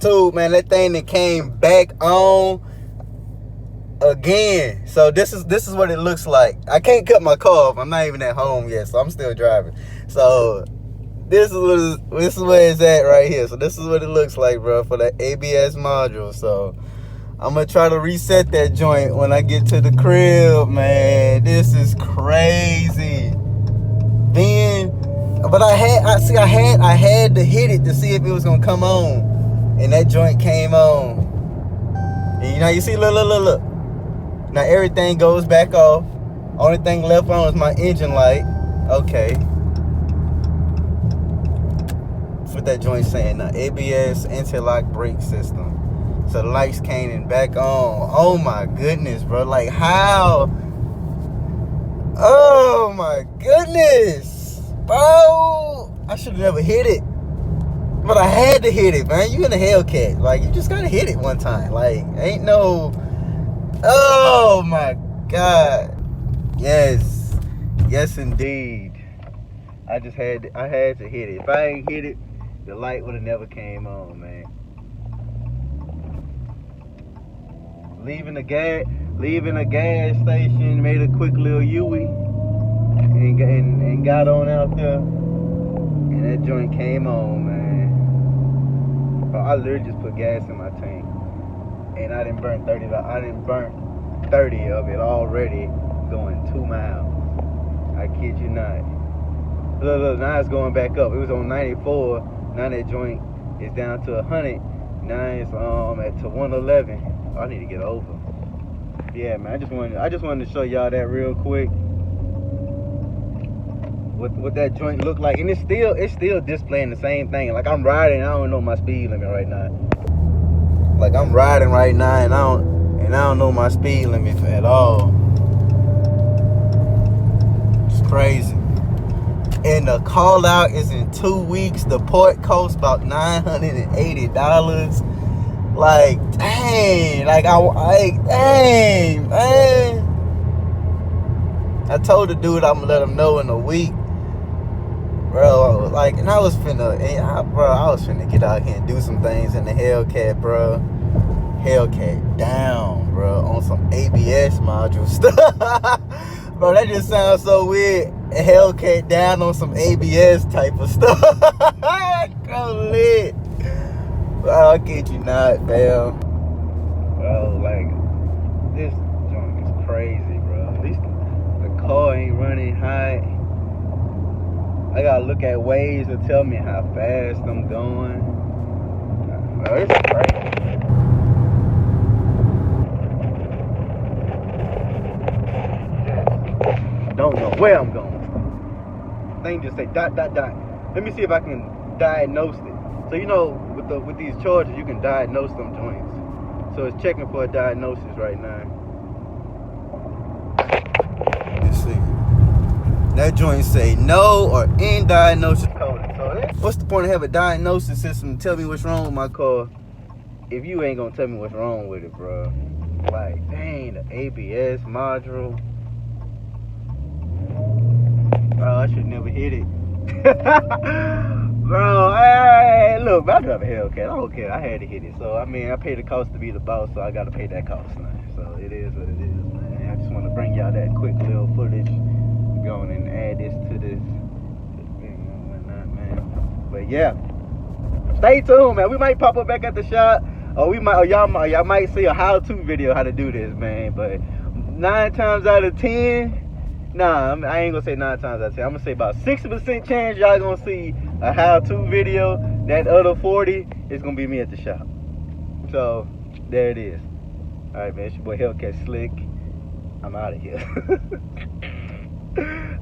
tube, man. That thing that came back on again. So this is what it looks like. I can't cut my car off. I'm not even at home yet, so I'm still driving. So this is where it's at right here. So this is what it looks like, bro, for the ABS module. So I'm gonna try to reset that joint when I get to the crib, man. This is crazy. But I had to hit it to see if it was gonna come on, and that joint came on. And you see, look. Now everything goes back off. Only thing left on is my engine light. Okay. That's what that joint saying now. ABS anti-lock brake system. So the lights came in back on. Oh my goodness, bro. Like how? Oh my goodness, bro. I should have never hit it. But I had to hit it, man. You in a Hellcat. Like, you just gotta hit it one time. Like, ain't no... Oh my God. Yes. Yes indeed. I had to hit it. If I ain't hit it, the light would have never came on, man. Leaving a gas station, made a quick little U-ey and got on out there, and that joint came on, man. Bro, I literally just put gas in my tank, and I didn't burn 30 of it already going 2 miles. I kid you not. Look, now it's going back up. It was on 94. Now that joint is down to 100. Now it's to 111. I need to get over. Yeah, man. I just wanted to show y'all that real quick. What that joint look like, and it's still displaying the same thing. Like I'm riding, I don't know my speed limit right now. Like I'm riding right now, and I don't know my speed limit at all. It's crazy. And the call out is in 2 weeks. The port costs about $980. Like, dang, dang, man. I told the dude I'm gonna let him know in a week, bro. Like, and I was finna get out here and do some things in the Hellcat, bro. Hellcat down, bro, on some ABS module stuff. Bro, that just sounds so weird. A Hellcat down on some ABS type of stuff. Go lit. Bro, I kid you not, fam. Bro, like, this joint is crazy, bro. At least the car ain't running high. I gotta look at ways to tell me how fast I'm going. Bro, it's crazy. I don't know where I'm going. Thing just say ... Let me see if I can diagnose it. So you know, with these chargers, you can diagnose them joints. So it's checking for a diagnosis right now. Let's see. That joint say no or in diagnosis coding. So what's the point of having a diagnosis system to tell me what's wrong with my car if you ain't gonna tell me what's wrong with it, bro? Like, dang, the ABS module. Bro, I should never hit it. Bro, hey, look, I drive a Hellcat. I don't care. I had to hit it. So, I mean, I paid the cost to be the boss, so I got to pay that cost now. So, it is what it is, man. I just want to bring y'all that quick little footage. Going and add this to this thing and whatnot, man. But, yeah. Stay tuned, man. We might pop up back at the shop. Or y'all might see a how-to video how to do this, man. But 9 times out of 10... Nah, I ain't gonna say 9 times out of 10. I'm gonna say about 60% chance y'all gonna see a how-to video. That other 40 is gonna be me at the shop. So, there it is. Alright, man. It's your boy Hellcat Slick. I'm out of here.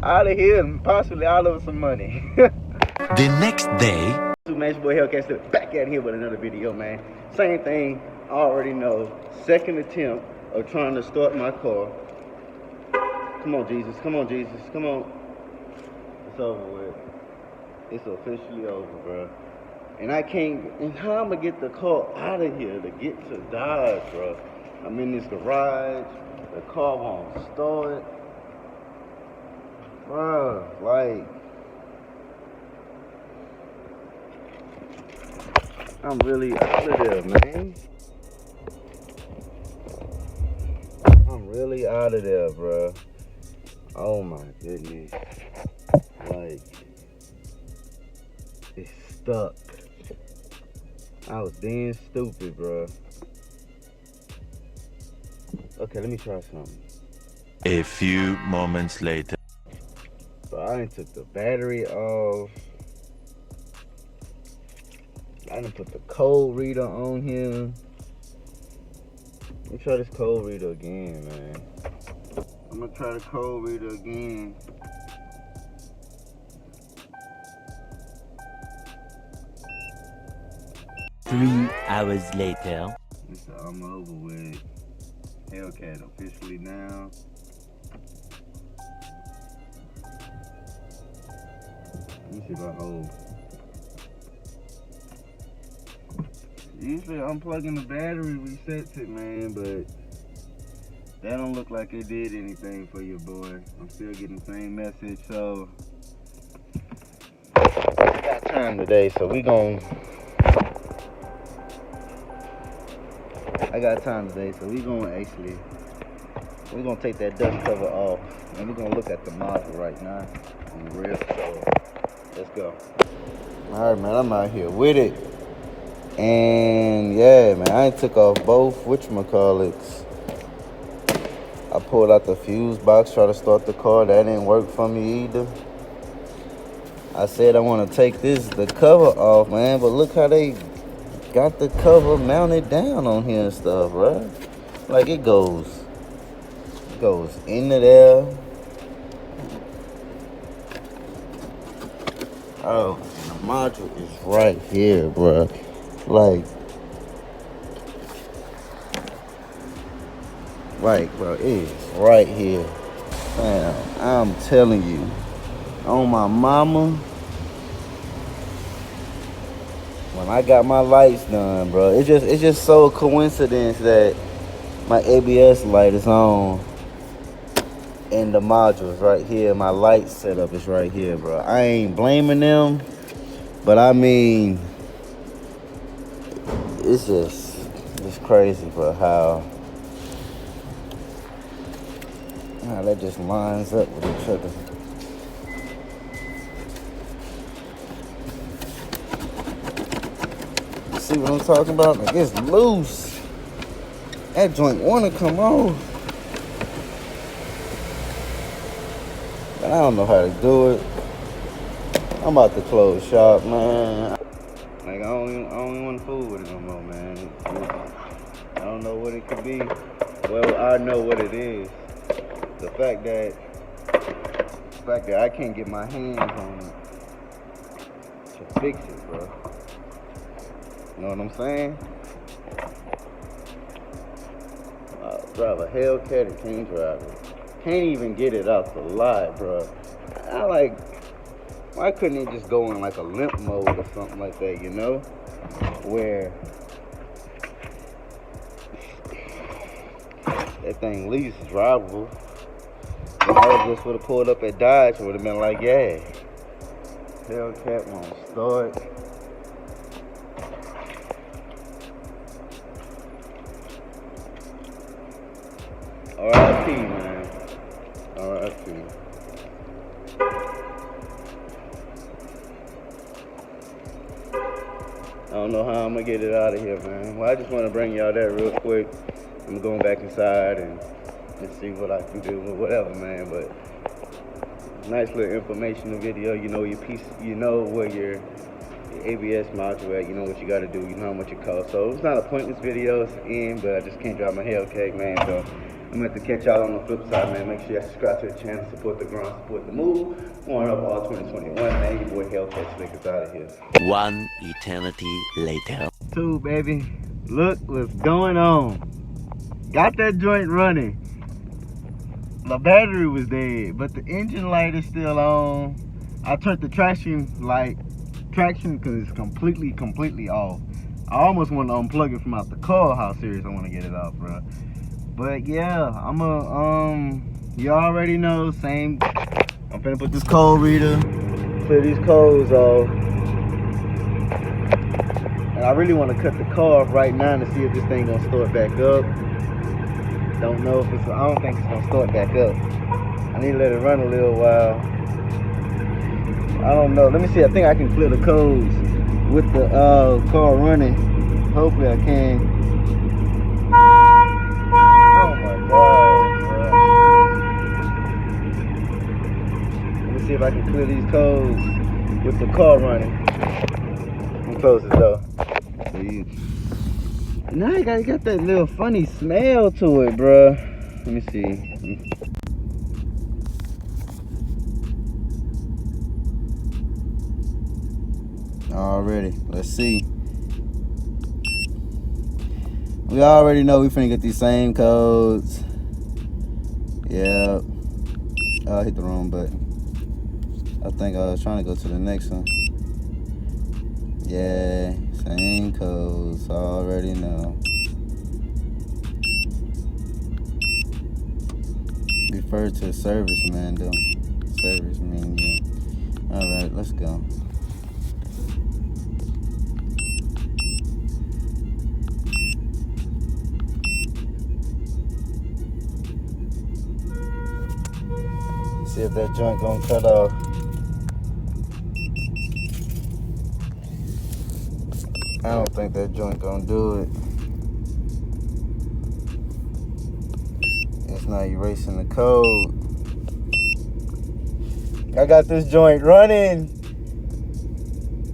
Out of here and possibly out of some money. The next day. Man, it's your boy Hellcat Slick. Back out here with another video, man. Same thing. I already know. Second attempt of trying to start my car. Come on, Jesus. Come on, Jesus. Come on. It's over with. It's officially over, bro. And I can't... And how I'm going to get the car out of here to get to Dodge, bro? I'm in this garage. The car won't start. Bro, like... I'm really out of there, man. I'm really out of there, bro. Oh my goodness. Like, it's stuck. I was being stupid, bro. Okay, let me try something. A few moments later. So I done took the battery off. I done put the code reader on here. Let me try this code reader again, man. I'm gonna try the code reader again. Three hours later. So I'm over with. Hellcat officially down. Let me see if I hold. Usually unplugging the battery resets it, man, but that don't look like it did anything for your boy. I'm still getting the same message, so I got time today, so we gonna take that dust cover off, and we're gonna look at the module right now on the real. So let's go. All right, man, I'm out here with it, and yeah, man, I took off both whatchamacallits. I pulled out the fuse box, tried to start the car. That didn't work for me either. I said I want to take the cover off, man, but look how they got the cover mounted down on here and stuff, right? Like it goes into there. Oh, and the module is right here, bro. Like, bro, it is right here. Man, I'm telling you, on my mama, when I got my lights done, bro, it's just so coincidence that my ABS light is on and the module is right here. My light setup is right here, bro. I ain't blaming them, but I mean, it's just crazy, bro, how that just lines up with each other. See what I'm talking about? Like, it's loose. That joint wanna come off, but I don't know how to do it. I'm about to close shop, man. Like, I don't even want to fool with it no more, man. I don't know what it could be. Well, I know what it is. The fact that I can't get my hands on it to fix it, bro. You know what I'm saying? Drive a Hellcat and can't drive it. Can't even get it out the lot, bro. Why couldn't it just go in like a limp mode or something like that, you know? Where that thing at least is drivable. And I just would have pulled up at Dodge, would have been like, yeah. Hellcat won't start. R.I.P., man. R.I.P. I don't know how I'm gonna get it out of here, man. Well, I just want to bring y'all that real quick. I'm going back inside and see what I can do or whatever, man. But nice little informational video. You know your piece. You know where your ABS module at. You know what you got to do. You know how much it costs. So it's not a pointless video. It's the end, but I just can't drive my Hellcat, man. So I'm going to catch y'all on the flip side, man. Make sure y'all subscribe to the channel, support the grind, support the move. Going up all 2021, man. Your boy Hellcat Slick is out of here. One eternity later. Two, baby. Look what's going on. Got that joint running. The battery was dead, but the engine light is still on. I turned the traction because it's completely off. I almost want to unplug it from out the car, how serious I want to get it off, bro. But yeah, you already know, I'm finna put this code reader, clear these codes off. And I really want to cut the car off right now to see if this thing gonna start back up. Don't know if it's, I don't think it's gonna start back up. I need to let it run a little while. I don't know. Let me see. I think I can clear the codes with the car running. Hopefully I can. Oh my God, bro. Let me see if I can clear these codes with the car running. Let me close the door. So now you got that little funny smell to it, bro. Let me see. Already, let's see. We already know we finna get these same codes. Yeah. Oh, I hit the wrong button. I think I was trying to go to the next one. Yeah, same codes. Already know. Refer to serviceman though. Serviceman, yeah. Alright, let's go. See if that joint gonna cut off. I don't think that joint gonna do it. It's not erasing the code. I got this joint running.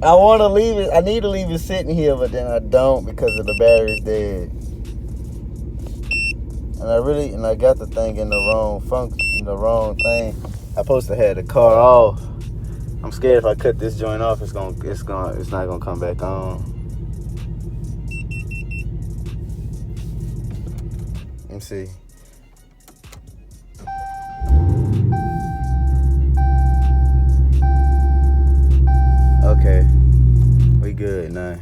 I want to leave it. I need to leave it sitting here, but then I don't because of the battery's dead. And I got the thing in the wrong function, in the wrong thing. I'm supposed to have the car off. I'm scared if I cut this joint off, it's not gonna come back on. Let me see. Okay, we good now.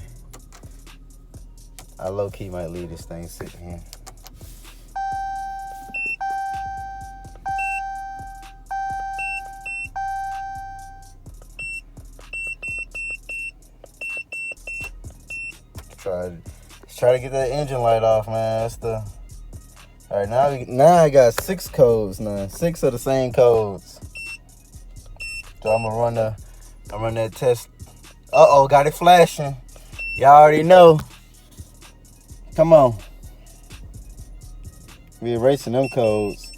I low key might leave this thing sitting here. Try to get that engine light off, man. That's the. All right, now I got 6 codes now. 6 of the same codes. So I'm gonna run that test. Uh-oh, got it flashing. Y'all already know. Come on. We erasing them codes.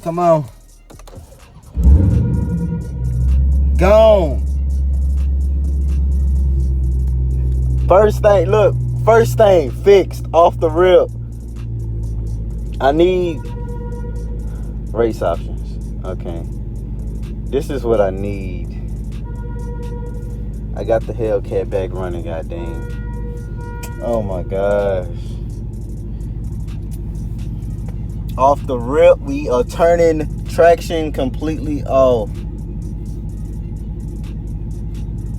Come on. Gone. First thing fixed off the rip. I need race options. Okay. This is what I need. I got the Hellcat back running, goddamn. Oh my gosh. Off the rip, we are turning traction completely off.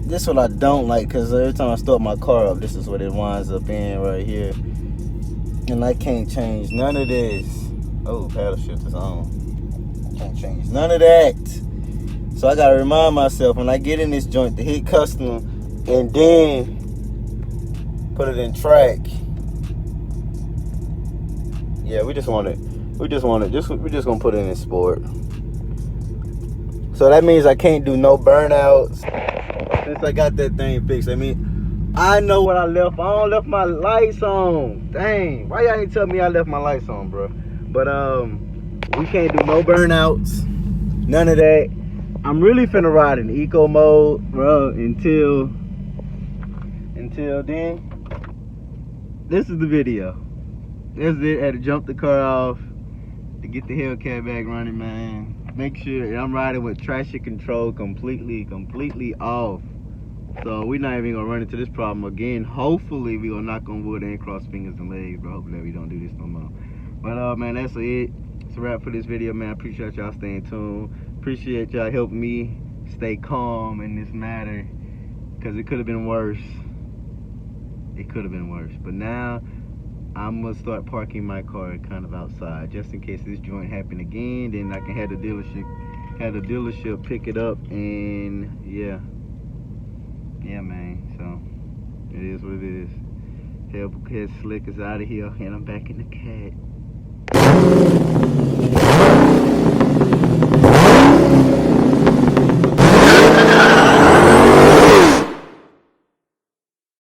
This is what I don't like, because every time I start my car up, this is what it winds up in right here. And I can't change none of this. Oh, paddle shift is on. I can't change none of that. So I gotta remind myself when I get in this joint to hit custom and then put it in track. Yeah, we just gonna put it in sport. So that means I can't do no burnouts. Since I got that thing fixed, I mean, I know what I left. I left my lights on. Dang, why y'all ain't tell me I left my lights on, bro? But we can't do no burnouts, none of that. I'm really finna ride in eco mode, bro. Until then, this is the video. That's it. I had to jump the car off to get the Hellcat back running, man. Make sure I'm riding with traction control completely off. So we're not even gonna run into this problem again. Hopefully we gonna knock on wood and cross fingers and legs, bro. Hopefully we don't do this no more. But man, that's it. It's a wrap for this video, man. I appreciate y'all staying tuned. Appreciate y'all helping me stay calm in this matter, because it could have been worse. It could have been worse. But now I'm gonna start parking my car kind of outside, just in case this joint happen again. Then I can have the dealership Had the dealership pick it up, and yeah, man. So it is what it is. Hellcat Slick is out of here, and I'm back in the cat.